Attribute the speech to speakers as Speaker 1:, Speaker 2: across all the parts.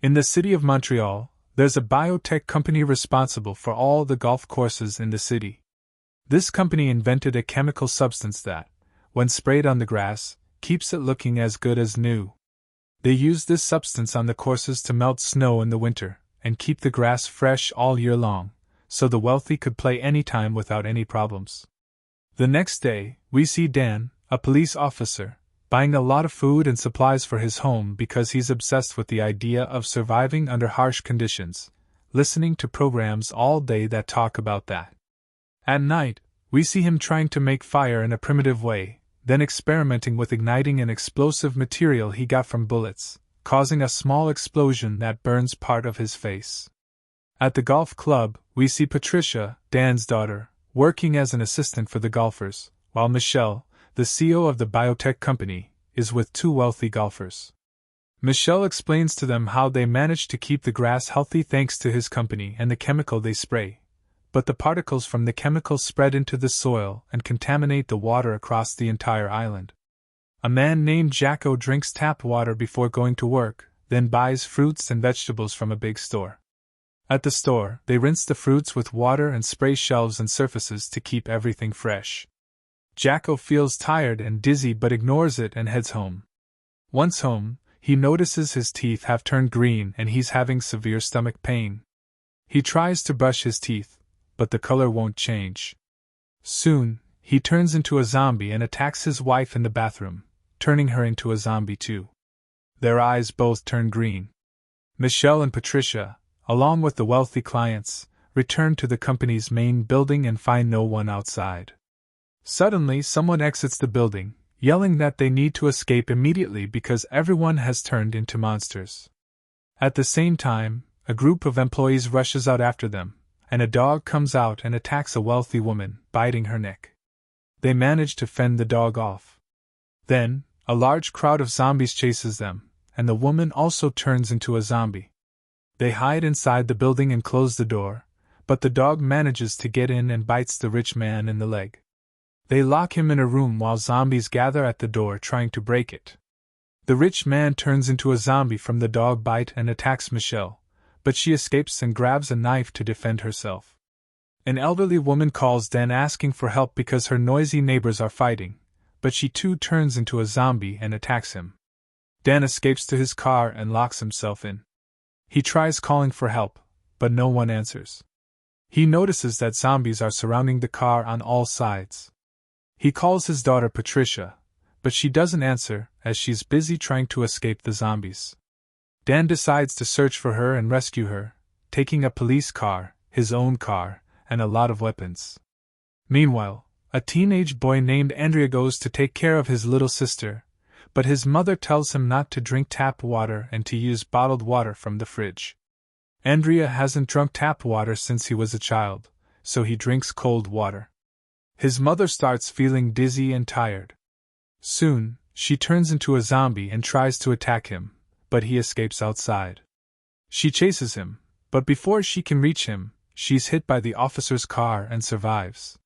Speaker 1: In the city of Montreal, there's a biotech company responsible for all the golf courses in the city. This company invented a chemical substance that, when sprayed on the grass, keeps it looking as good as new. They use this substance on the courses to melt snow in the winter and keep the grass fresh all year long, so the wealthy could play anytime without any problems. The next day, we see Dan, a police officer, buying a lot of food and supplies for his home because he's obsessed with the idea of surviving under harsh conditions, listening to programs all day that talk about that. At night, we see him trying to make fire in a primitive way, then experimenting with igniting an explosive material he got from bullets, causing a small explosion that burns part of his face. At the golf club, we see Patricia, Dan's daughter, working as an assistant for the golfers, while Michelle, the CEO of the biotech company, is with two wealthy golfers. Michelle explains to them how they managed to keep the grass healthy thanks to his company and the chemical they spray, but the particles from the chemical spread into the soil and contaminate the water across the entire island. A man named Jacko drinks tap water before going to work, then buys fruits and vegetables from a big store. At the store, they rinse the fruits with water and spray shelves and surfaces to keep everything fresh. Jacko feels tired and dizzy but ignores it and heads home. Once home, he notices his teeth have turned green and he's having severe stomach pain. He tries to brush his teeth, but the color won't change. Soon, he turns into a zombie and attacks his wife in the bathroom, turning her into a zombie too. Their eyes both turn green. Michelle and Patricia, along with the wealthy clients, return to the company's main building and find no one outside. Suddenly, someone exits the building, yelling that they need to escape immediately because everyone has turned into monsters. At the same time, a group of employees rushes out after them, and a dog comes out and attacks a wealthy woman, biting her neck. They manage to fend the dog off. Then, a large crowd of zombies chases them, and the woman also turns into a zombie. They hide inside the building and close the door, but the dog manages to get in and bites the rich man in the leg. They lock him in a room while zombies gather at the door trying to break it. The rich man turns into a zombie from the dog bite and attacks Michelle, but she escapes and grabs a knife to defend herself. An elderly woman calls Dan asking for help because her noisy neighbors are fighting, but she too turns into a zombie and attacks him. Dan escapes to his car and locks himself in. He tries calling for help, but no one answers. He notices that zombies are surrounding the car on all sides. He calls his daughter Patricia, but she doesn't answer as she's busy trying to escape the zombies. Dan decides to search for her and rescue her, taking a police car, his own car, and a lot of weapons. Meanwhile, a teenage boy named Andrea goes to take care of his little sister, but his mother tells him not to drink tap water and to use bottled water from the fridge. Andrea hasn't drunk tap water since he was a child, so he drinks cold water. His mother starts feeling dizzy and tired. Soon, she turns into a zombie and tries to attack him, but he escapes outside. She chases him, but before she can reach him, she's hit by the officer's car and survives.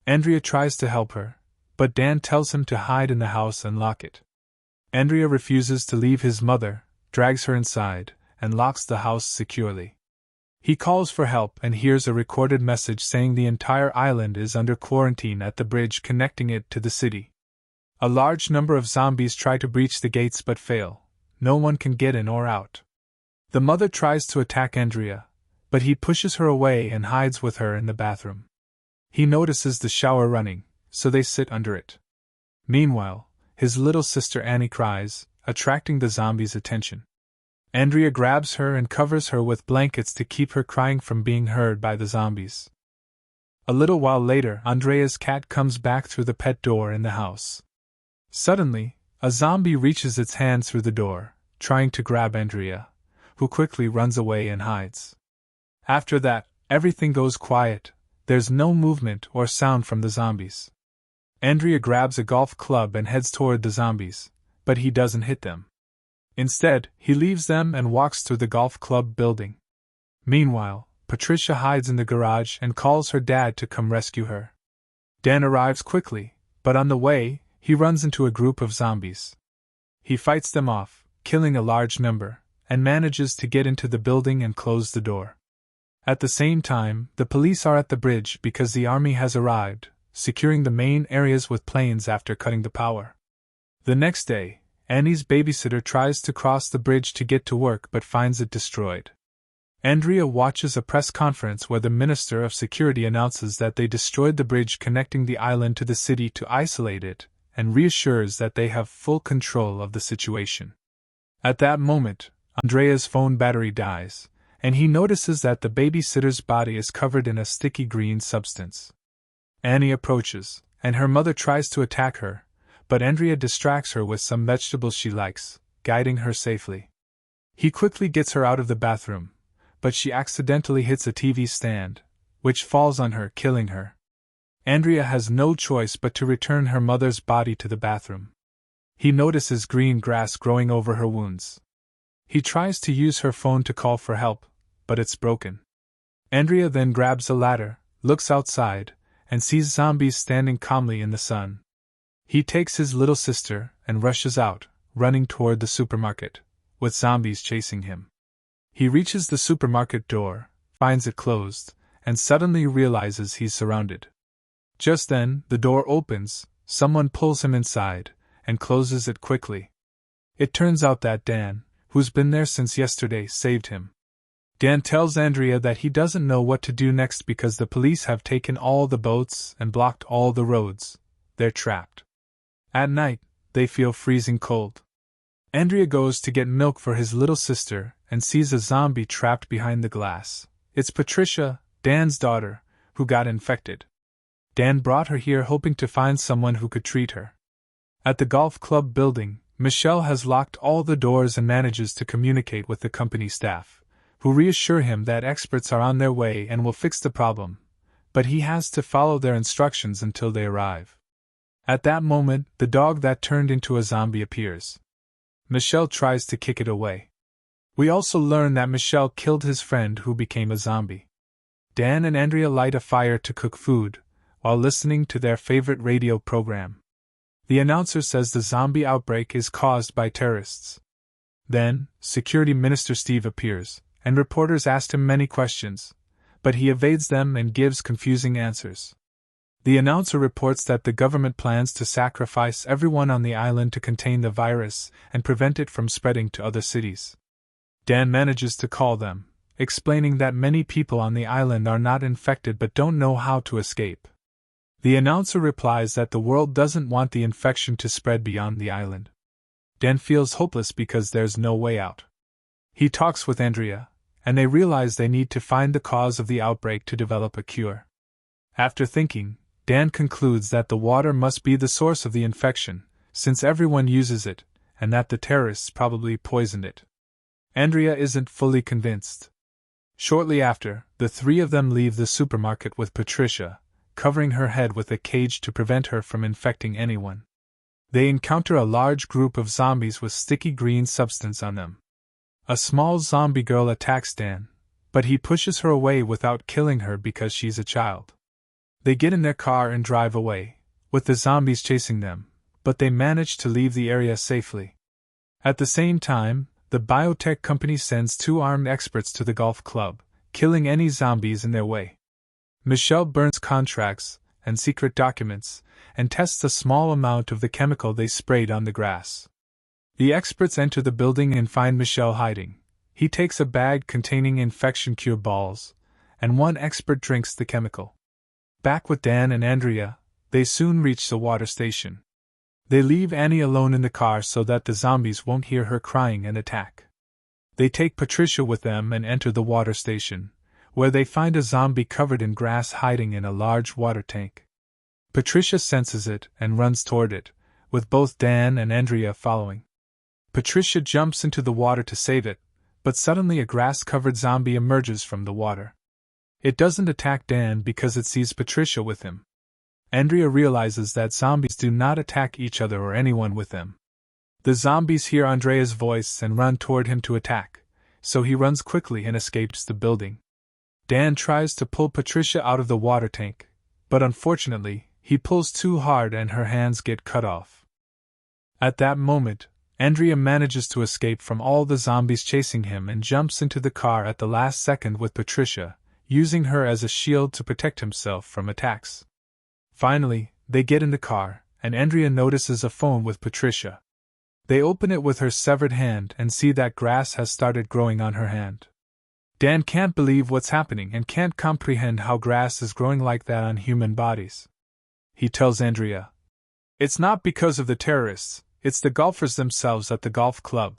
Speaker 1: Andrea tries to help her, but Dan tells him to hide in the house and lock it. Andrea refuses to leave his mother, drags her inside, and locks the house securely. He calls for help and hears a recorded message saying the entire island is under quarantine at the bridge connecting it to the city. A large number of zombies try to breach the gates but fail. No one can get in or out. The mother tries to attack Andrea, but he pushes her away and hides with her in the bathroom. He notices the shower running, so they sit under it. Meanwhile, his little sister Annie cries, attracting the zombies' attention. Andrea grabs her and covers her with blankets to keep her crying from being heard by the zombies. A little while later, Andrea's cat comes back through the pet door in the house. Suddenly, a zombie reaches its hand through the door, trying to grab Andrea, who quickly runs away and hides. After that, everything goes quiet. There's no movement or sound from the zombies. Andrea grabs a golf club and heads toward the zombies, but he doesn't hit them. Instead, he leaves them and walks through the golf club building. Meanwhile, Patricia hides in the garage and calls her dad to come rescue her. Dan arrives quickly, but on the way, he runs into a group of zombies. He fights them off, killing a large number, and manages to get into the building and close the door. At the same time, the police are at the bridge because the army has arrived, securing the main areas with planes after cutting the power. The next day, Annie's babysitter tries to cross the bridge to get to work but finds it destroyed. Andrea watches a press conference where the Minister of Security announces that they destroyed the bridge connecting the island to the city to isolate it, and reassures that they have full control of the situation. At that moment, Andrea's phone battery dies, and he notices that the babysitter's body is covered in a sticky green substance. Annie approaches, and her mother tries to attack her, but Andrea distracts her with some vegetables she likes, guiding her safely. He quickly gets her out of the bathroom, but she accidentally hits a TV stand, which falls on her, killing her. Andrea has no choice but to return her mother's body to the bathroom. He notices green grass growing over her wounds. He tries to use her phone to call for help, but it's broken. Andrea then grabs a ladder, looks outside, and sees zombies standing calmly in the sun. He takes his little sister and rushes out, running toward the supermarket, with zombies chasing him. He reaches the supermarket door, finds it closed, and suddenly realizes he's surrounded. Just then, the door opens, someone pulls him inside, and closes it quickly. It turns out that Dan, who's been there since yesterday, saved him. Dan tells Andrea that he doesn't know what to do next because the police have taken all the boats and blocked all the roads. They're trapped. At night, they feel freezing cold. Andrea goes to get milk for his little sister and sees a zombie trapped behind the glass. It's Patricia, Dan's daughter, who got infected. Dan brought her here hoping to find someone who could treat her. At the golf club building, Michelle has locked all the doors and manages to communicate with the company staff, who reassure him that experts are on their way and will fix the problem, but he has to follow their instructions until they arrive. At that moment, the dog that turned into a zombie appears. Michelle tries to kick it away. We also learn that Michelle killed his friend who became a zombie. Dan and Andrea light a fire to cook food, while listening to their favorite radio program. The announcer says the zombie outbreak is caused by terrorists. Then, Security Minister Steve appears, and reporters ask him many questions, but he evades them and gives confusing answers. The announcer reports that the government plans to sacrifice everyone on the island to contain the virus and prevent it from spreading to other cities. Dan manages to call them, explaining that many people on the island are not infected but don't know how to escape. The announcer replies that the world doesn't want the infection to spread beyond the island. Dan feels hopeless because there's no way out. He talks with Andrea, and they realize they need to find the cause of the outbreak to develop a cure. After thinking, Dan concludes that the water must be the source of the infection, since everyone uses it, and that the terrorists probably poisoned it. Andrea isn't fully convinced. Shortly after, the three of them leave the supermarket with Patricia, covering her head with a cage to prevent her from infecting anyone. They encounter a large group of zombies with sticky green substance on them. A small zombie girl attacks Dan, but he pushes her away without killing her because she's a child. They get in their car and drive away, with the zombies chasing them, but they manage to leave the area safely. At the same time, the biotech company sends 2 armed experts to the golf club, killing any zombies in their way. Michelle burns contracts and secret documents, and tests a small amount of the chemical they sprayed on the grass. The experts enter the building and find Michelle hiding. He takes a bag containing infection cure balls, and one expert drinks the chemical. Back with Dan and Andrea, they soon reach the water station. They leave Annie alone in the car so that the zombies won't hear her crying and attack. They take Patricia with them and enter the water station, where they find a zombie covered in grass hiding in a large water tank. Patricia senses it and runs toward it, with both Dan and Andrea following. Patricia jumps into the water to save it, but suddenly a grass-covered zombie emerges from the water. It doesn't attack Dan because it sees Patricia with him. Andrea realizes that zombies do not attack each other or anyone with them. The zombies hear Andrea's voice and run toward him to attack, so he runs quickly and escapes the building. Dan tries to pull Patricia out of the water tank, but unfortunately, he pulls too hard and her hands get cut off. At that moment, Andrea manages to escape from all the zombies chasing him and jumps into the car at the last second with Patricia, using her as a shield to protect himself from attacks. Finally, they get in the car, and Andrea notices a phone with Patricia. They open it with her severed hand and see that grass has started growing on her hand. Dan can't believe what's happening and can't comprehend how grass is growing like that on human bodies. He tells Andrea, "It's not because of the terrorists, it's the golfers themselves at the golf club."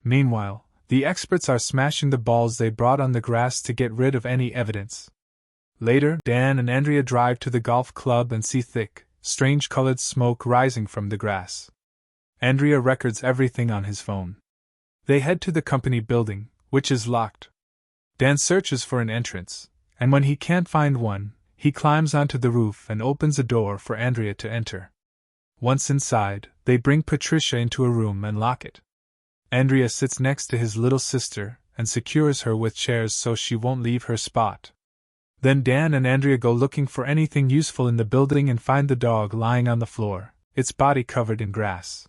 Speaker 1: Meanwhile, the experts are smashing the balls they brought on the grass to get rid of any evidence. Later, Dan and Andrea drive to the golf club and see thick, strange-colored smoke rising from the grass. Andrea records everything on his phone. They head to the company building, which is locked. Dan searches for an entrance, and when he can't find one, he climbs onto the roof and opens a door for Andrea to enter. Once inside, they bring Patricia into a room and lock it. Andrea sits next to his little sister and secures her with chairs so she won't leave her spot. Then Dan and Andrea go looking for anything useful in the building and find the dog lying on the floor, its body covered in grass.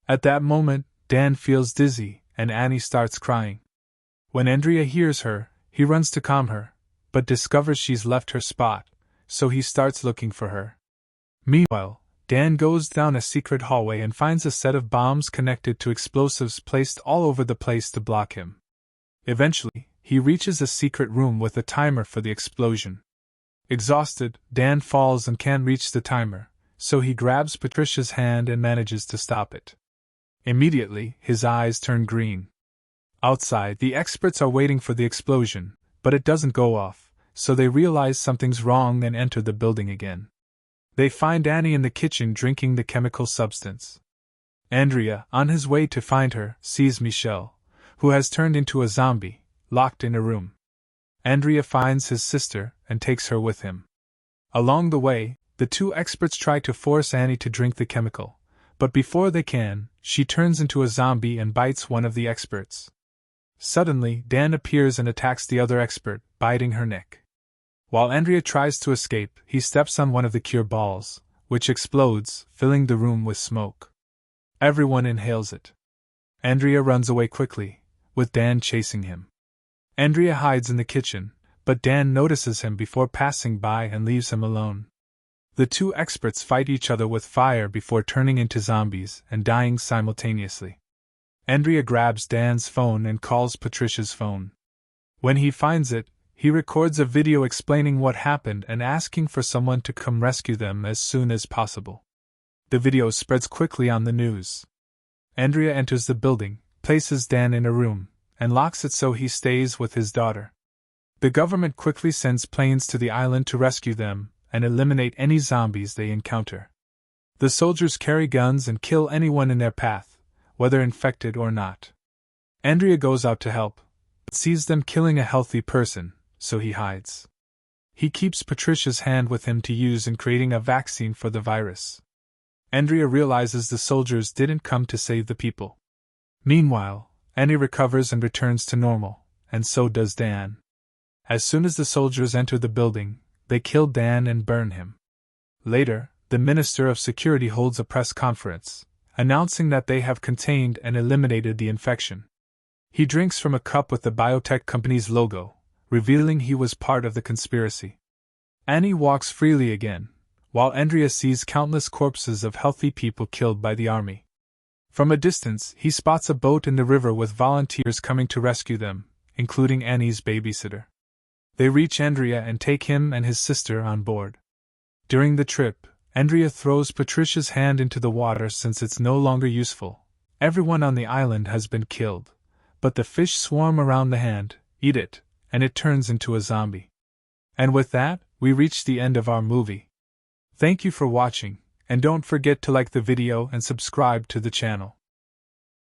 Speaker 1: At that moment, Dan feels dizzy, and Annie starts crying. When Andrea hears her, he runs to calm her, but discovers she's left her spot, so he starts looking for her. Meanwhile, Dan goes down a secret hallway and finds a set of bombs connected to explosives placed all over the place to block him. Eventually, he reaches a secret room with a timer for the explosion. Exhausted, Dan falls and can't reach the timer, so he grabs Patricia's hand and manages to stop it. Immediately, his eyes turn green. Outside, the experts are waiting for the explosion, but it doesn't go off, so they realize something's wrong and enter the building again. They find Annie in the kitchen drinking the chemical substance. Andrea, on his way to find her, sees Michel, who has turned into a zombie, locked in a room. Andrea finds his sister and takes her with him. Along the way, the two experts try to force Annie to drink the chemical, but before they can, she turns into a zombie and bites one of the experts. Suddenly, Dan appears and attacks the other expert, biting her neck. While Andrea tries to escape, he steps on one of the cure balls, which explodes, filling the room with smoke. Everyone inhales it. Andrea runs away quickly, with Dan chasing him. Andrea hides in the kitchen, but Dan notices him before passing by and leaves him alone. The two experts fight each other with fire before turning into zombies and dying simultaneously. Andrea grabs Dan's phone and calls Patricia's phone. When he finds it, he records a video explaining what happened and asking for someone to come rescue them as soon as possible. The video spreads quickly on the news. Andrea enters the building, places Dan in a room, and locks it so he stays with his daughter. The government quickly sends planes to the island to rescue them and eliminate any zombies they encounter. The soldiers carry guns and kill anyone in their path, whether infected or not. Andrea goes out to help, but sees them killing a healthy person, so he hides. He keeps Patricia's hand with him to use in creating a vaccine for the virus. Andrea realizes the soldiers didn't come to save the people. Meanwhile, Annie recovers and returns to normal, and so does Dan. As soon as the soldiers enter the building, they kill Dan and burn him. Later, the Minister of Security holds a press conference, announcing that they have contained and eliminated the infection. He drinks from a cup with the biotech company's logo, revealing he was part of the conspiracy. Annie walks freely again, while Andrea sees countless corpses of healthy people killed by the army. From a distance, he spots a boat in the river with volunteers coming to rescue them, including Annie's babysitter. They reach Andrea and take him and his sister on board. During the trip, Andrea throws Patricia's hand into the water since it's no longer useful. Everyone on the island has been killed, but the fish swarm around the hand, eat it, and it turns into a zombie. And with that, we reach the end of our movie. Thank you for watching, and don't forget to like the video and subscribe to the channel.